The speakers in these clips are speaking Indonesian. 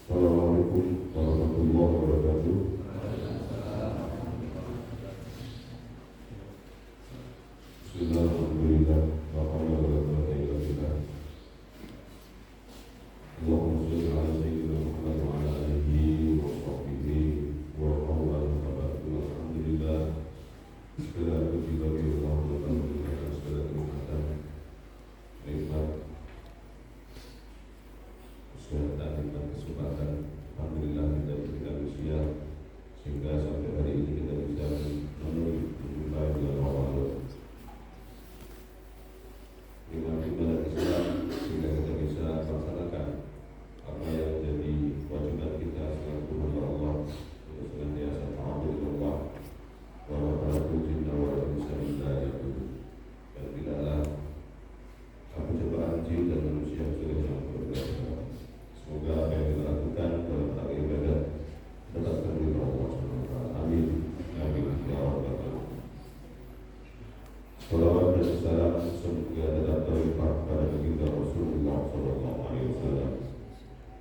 Assalamualaikum warahmatullahi wabarakatuh. Bismillahirrahmanirrahim. La haula wa la quwwata illa billah. Allahumma shalli ala sayyidina Muhammad wa ala alihi wa sahbihi wa man tabi'ahum. Alhamdulillah. Segala puji bagi Allah dan segala kenikmatan, nikmat kesehatan dan kesempatan. Alhamdulillah kita diberikan usia sehingga sampai hari ini kita bisa menjumpai dengan Allah. Nikmat Islam sehingga kita bisa melaksanakan apa yang menjadi kewajiban kita selaku hamba Allah untuk senantiasa taat kepada Allah wa la jinna wa la insa illa billah. Dan tidaklah aku cobaan jin dan manusia kecuali yang berbeda. Semoga apa yang kita lakukan dalam rangka ibadah tetap terima Allah SWT. Amin. Amin. Ya Rabbal Alamin. Salawat dan salam semoga tetap terlimpah pada baginda Rasulullah SAW,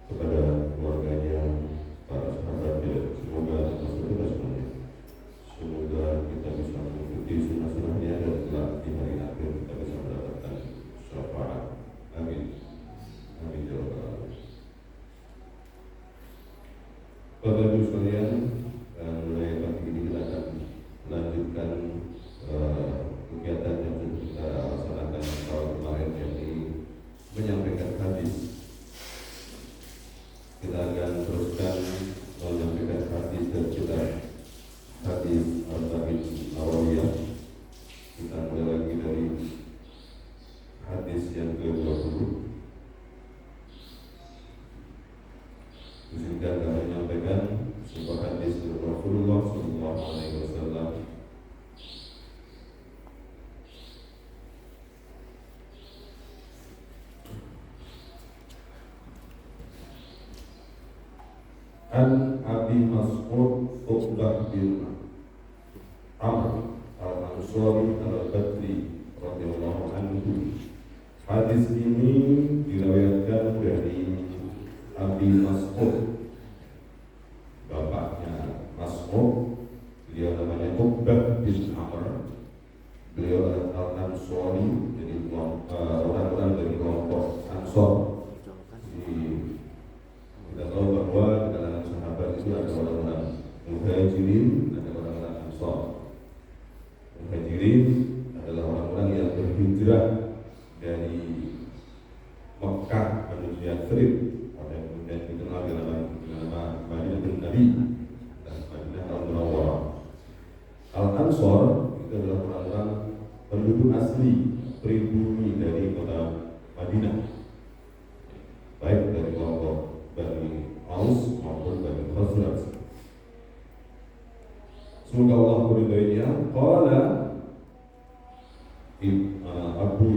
kepada keluarganya, para sahabatnya. Semoga termasuk kita semuanya. Semoga kita bisa mengikuti sunnah-sunnahnya dan kelak di hari akhir kita bisa mendapatkan syafaat. Amin. Amin ya Rabbal Alamin. Bapak Ibu sekalian, mulai pagi ini kita akan melanjutkan kegiatan yang sudah kita laksanakan tahun kemarin, yakni menyampaikan hadis. Kita akan teruskan menyampaikan hadis dan kita hadis Arba'in Nawawiyah. Kita mulai lagi dari hadis yang ke-20. Sehingga kami menyampaikan sebuah hadis dari Rasulullah SAW. An Abi Mas'ud Uqbah bin Amr al-Ansari al-Badri radhiyallahu anhu. Hadis ini diriwayatkan dari Abi Mas'ud, bapaknya Mas'ud, beliau namanya Uqbah bin Amr. Beliau adalah Al-Ansari, jadi orang-orang dari kelompok Ansor. Kita tahu bahwa di kalangan sahabat itu ada orang-orang Muhajirin, ada orang-orang Ansor. Muhajirin adalah orang-orang yang berhijrah dari Mekah menuju Yathrib, yang dikenal dengan nama Madinah bin Nabi dan Madinah Al-Munawwarah. Al-Ansor itu adalah orang-orang penduduk asli, pribumi dari kota Madinah, baik dari kelompok Bani Aus maupun Bani Khazraj. Semoga Allah meridainya. Qala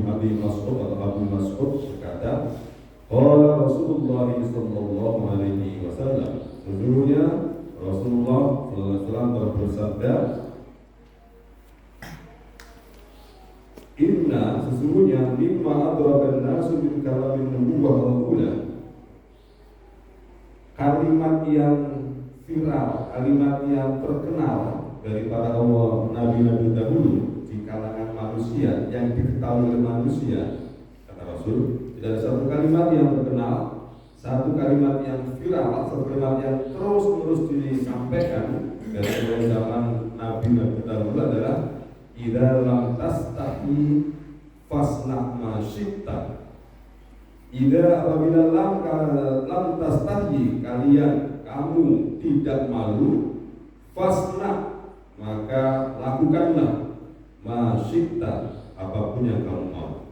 Abi Mas'ud atau Abu Mas'ud berkata, qala Rasulullah sallallahu alaihi wasallam, sesungguhnya Rasulullah sallallahu alaihi wasallam telah bersabda, inna, sesungguhnya mimma adrakan nasu min kalamin nubuwah al-ula, kalimat yang viral, kalimat yang terkenal dari para nabi-nabi dahulu di kalangan manusia, yang diketahui oleh manusia, kata Rasul. Tidak ada satu kalimat yang terkenal, satu kalimat yang viral, satu kalimat yang terus-menerus disampaikan dari mulai zaman nabi-nabi dahulu adalah idza lam tastahi fasna ma syi'ta. Idza apabila lam tastahi, kalian, kamu tidak malu, fasna, maka lakukanlah ma syi'ta, apapun yang kamu mau.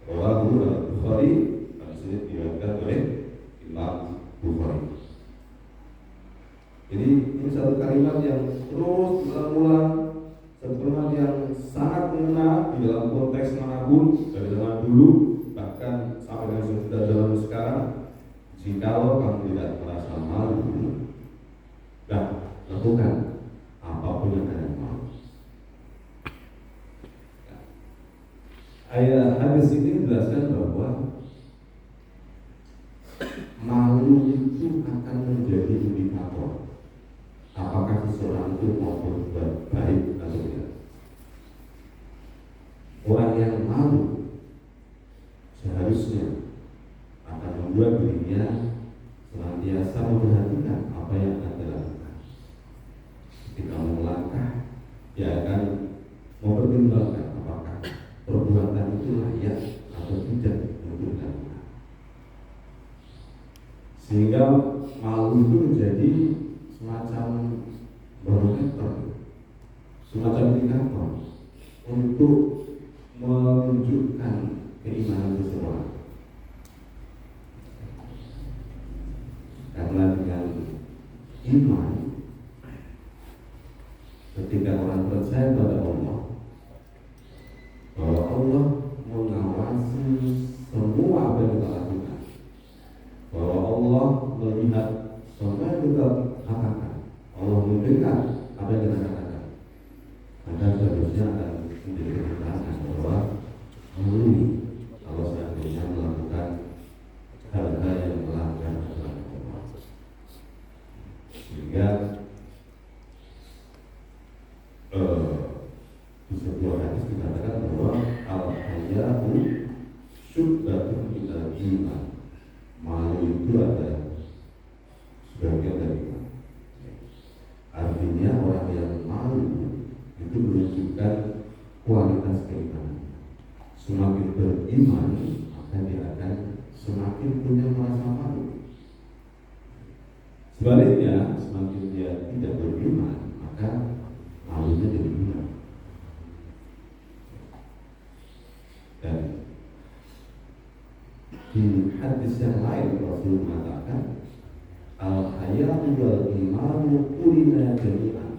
Rawahu Al-Bukhari, hadis ini diriwayatkan oleh Imam Bukhari. Jadi ini satu kalimat yang terus berulang-ulang, satu kalimat yang sangat mengena di dalam konteks manapun, dari zaman dulu bahkan sampai dengan sudah zaman sekarang. Jikalau kamu tidak merasa malu, lakukan apapun yang kalian mau. Ayat hadis ini menjelaskan bahwa malu malu itu akan menjadi indikator apakah seseorang itu mau berbuat baik atau tidak. Orang yang malu seharusnya akan membuat dirinya senantiasa memperhatikan apa yang akan dilakukan. Ketika melangkah, dia akan mempertimbangkan apakah perbuatan itu layak atau tidak untuk dilakukan. Sehingga malu itu menjadi semacam barometer, semacam indikator untuk menunjukkan keimanan seseorang. Karena dengan iman, ketika orang percaya pada Allah, bahwa Allah mengawasi semua apa yang kita lakukan, bahwa Allah melihat semua yang kita katakan, Allah mendengar apa yang kita katakan, maka seharusnya akan menjadi keterangan bahwa melalui kalau seandainya melakukan hal-hal yang melanggar aturan Allah. Sehingga di sebuah hadis dikatakan bahwa al-haya'u syu'batun minal iman. Malu itu adalah sebagian dari iman. Artinya orang yang malu itu menunjukkan kualitas keimanan. Semakin beriman, maka dia akan semakin punya rasa malu. Sebaliknya, semakin dia tidak beriman, maka malunya jadi hilang. Dan di hadis yang lain Rasul mengatakan, al-haya'u wal imanu qurina jami'an,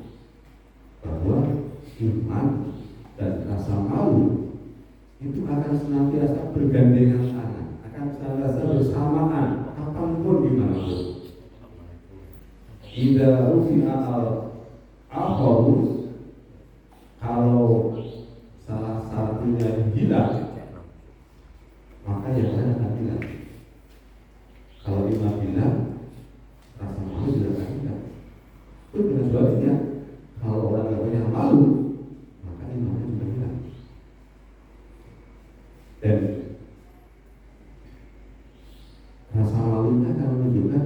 bahwa iman dan rasa malu itu akan senantiasa bergandengan tangan, akan senantiasa bersamaan kapanpun dimanapun. Idza rufi'a al-akharu, kalau salah satunya hilang, maka yang lain akan hilang. Kalau iman hilang, rasa malu juga akan hilang. Itu dengan sebaliknya, kalau orang yang punya malu, maka imannya juga hilang. Dan rasa malunya akan menunjukkan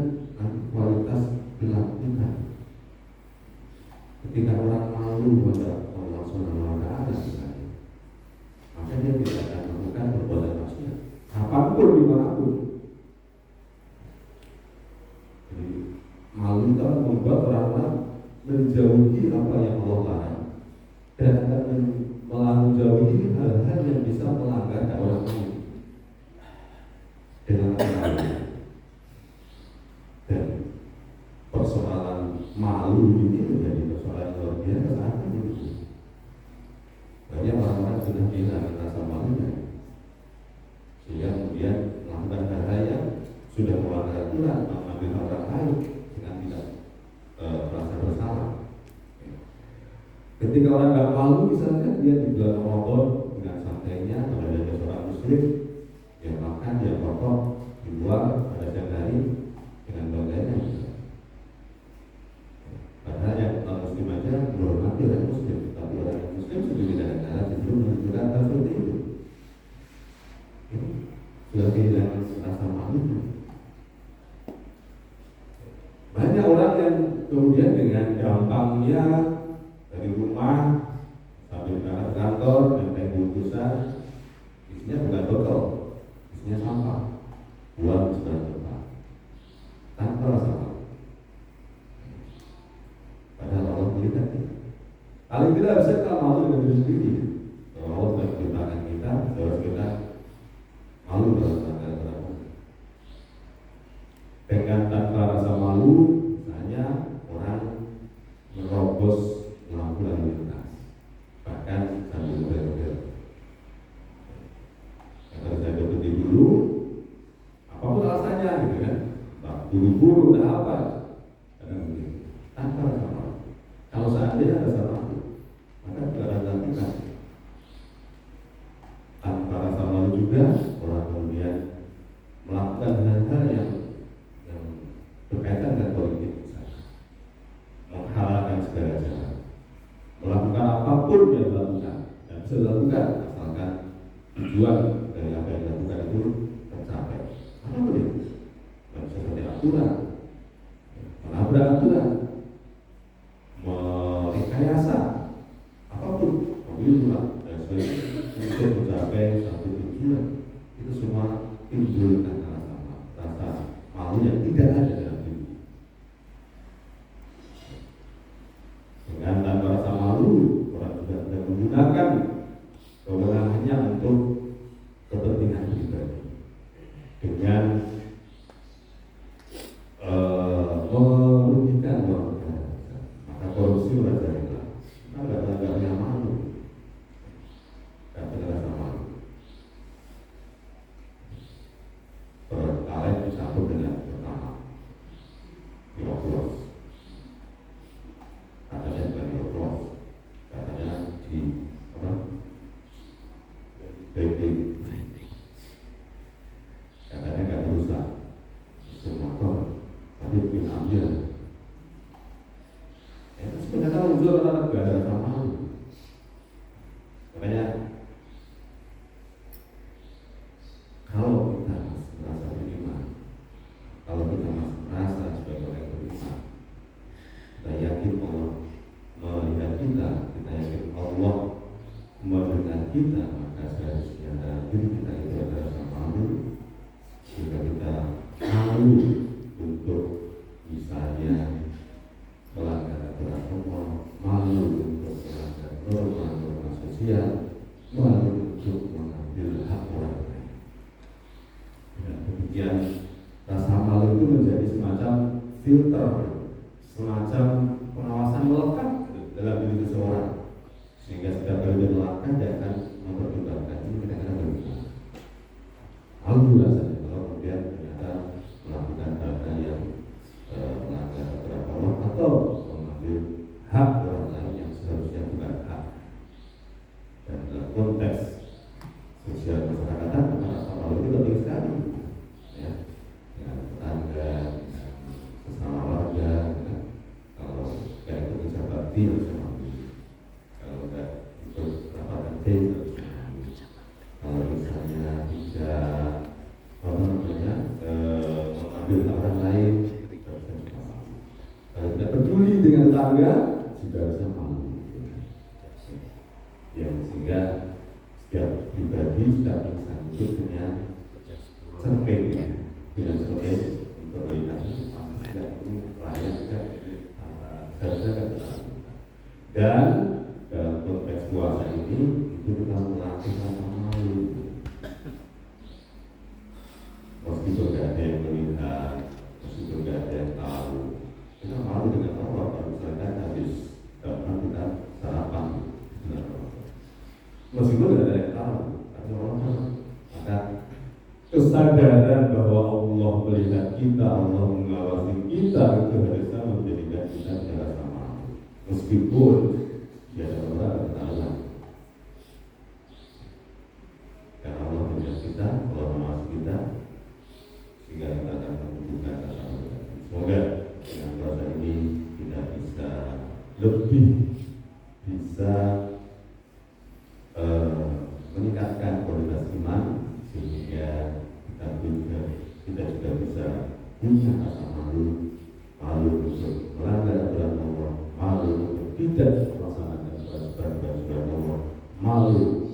kualitas perilaku kita. Ketika orang malu pada Allah Subhanahu wa Ta'ala, maka dia tidak akan melakukan perbuatan maksiat apapun dimanapun. Jadi malu itu membuat orang-orang menjauhi apa yang Allah larang dan akan menjauhi hal-hal yang bisa melanggar hak orang lain dengan malu. Dan persoalan malu ini menjadi persoalan luar biasa saat ini. Banyak orang-orang sudah kehilangan rasa malunya, sehingga kemudian melakukan hal-hal yang sudah melanggar aturan, mengambil orang lain dengan tidak merasa bersalah. Ketika orang tidak malu, misalnya dia di bulan Ramadan dengan santainya, ada seorang muslim yang makan, dia potong di luar pada siang hari dengan bangganya. Padahal yang non-muslim aja menghormati orang muslim, tapi orang muslim sudah tidak ada sebelum menunjukkan hal seperti itu. Sudah kehilangan rasa malu. Banyak orang yang kemudian dengan gampangnya dari rumah sambil berangkat kantor dan naik bungkusan, isinya bukan botol, isinya sampah, buang di sebelah tempat tanpa rasa malu. Padahal Allah melihat kita. Paling tidak bisa kita malu dengan diri sendiri. Kalau Allah sudah menciptakan kita, harus kita malu terhadap dengan tanpa rasa malu. Misalnya orang merobos lampu lalu lintas, bahkan sambil bel-bel. Kalau saya berhenti dulu, apapun alasannya, gitu kan? Buru-buru, udah apa? Tanpa rasa malu. Kalau seandainya ada rasa malu, maka tidak akan dilakukan. Tanpa rasa malu juga orang kemudian melakukan hal-hal yang lakukan asalkan tujuan dari apa yang dilakukan itu tercapai. Apa boleh? Seperti aturan, menabrak aturan, merekayasa, apapun, pemilu dan sebagainya untuk mencapai satu tujuan, itu semua timbulkan rasa malu yang tidak ada dalam diri. Dengan tanpa rasa malu, orang juga tidak menggunakan kewenangannya untuk kepentingan pribadi dengan merugikan orang lain. Maka korupsi merajalela. Kita nggak punya malu, nggak punya rasa malu. Pertalite dicampur dengan pertama dioplos, katanya bukan dioplos, katanya di apa? Baking, katanya nggak rusak mesin motor, tapi bikin ambil. Sebenarnya muncul anak negara sama malu. Makanya kalau kita masih merasa beriman, kalau kita masih merasa sebagai orang yang beriman, kita yakin Allah melihat kita, kita yakin Allah mendengar kita, maka seharusnya dalam diri kita itu ada rasa malu, sehingga kita malu untuk misalnya melanggar aturan umum, malu untuk melanggar norma-norma sosial, malu untuk mengambil hak orang lain. Dan demikian rasa malu itu menjadi semacam filter, semacam pengawasan melekat dalam diri seseorang, sehingga setiap kali dia melakukan dia akan mempertimbangkan ini kira-kira bagaimana. Malu rasanya kalau kemudian ternyata melakukan hal-hal yang melanggar aturan Allah atau mengambil hak orang lain yang seharusnya bukan hak. Dan dalam konteks sosial masyarakatan, rasa malu itu penting sekali, ya, dengan tetangga, dengan sesama warga. Kalau tidak ikut kerja bakti harus malu, kalau tidak ikut rapat RT harus malu, kalau misalnya tidak mengambil hak orang lain, kalau tidak peduli dengan tetangga juga harusnya malu. Ya, sehingga setiap pribadi, setiap insan itu punya cermin, dengan cermin untuk melihat tidak ini layak tidak harusnya tidak terlalu. Dan dalam konteks puasa ini itu kita melatih rasa malu. Meskipun tidak ada yang melihat, meskipun tidak ada yang tahu, kita malu dengan Allah kalau misalkan habis kita sarapan. Meskipun tidak ada yang tahu, tapi Allah, maka kesadaran bahwa Allah melihat kita, Allah mengawasi kita, itu harusnya menjadikan kita merasa malu. Meskipun dia ada orang yang tahu, karena Allah melihat kita, Allah mengawasi kita, sehingga kita akan membutuhkan rasa malu. Semoga dengan puasa ini kita bisa lebih bisa meningkatkan kualitas iman, sehingga kita juga bisa punya rasa malu, malu untuk melanggar aturan Allah, malu untuk tidak melaksanakan kewajiban Allah, malu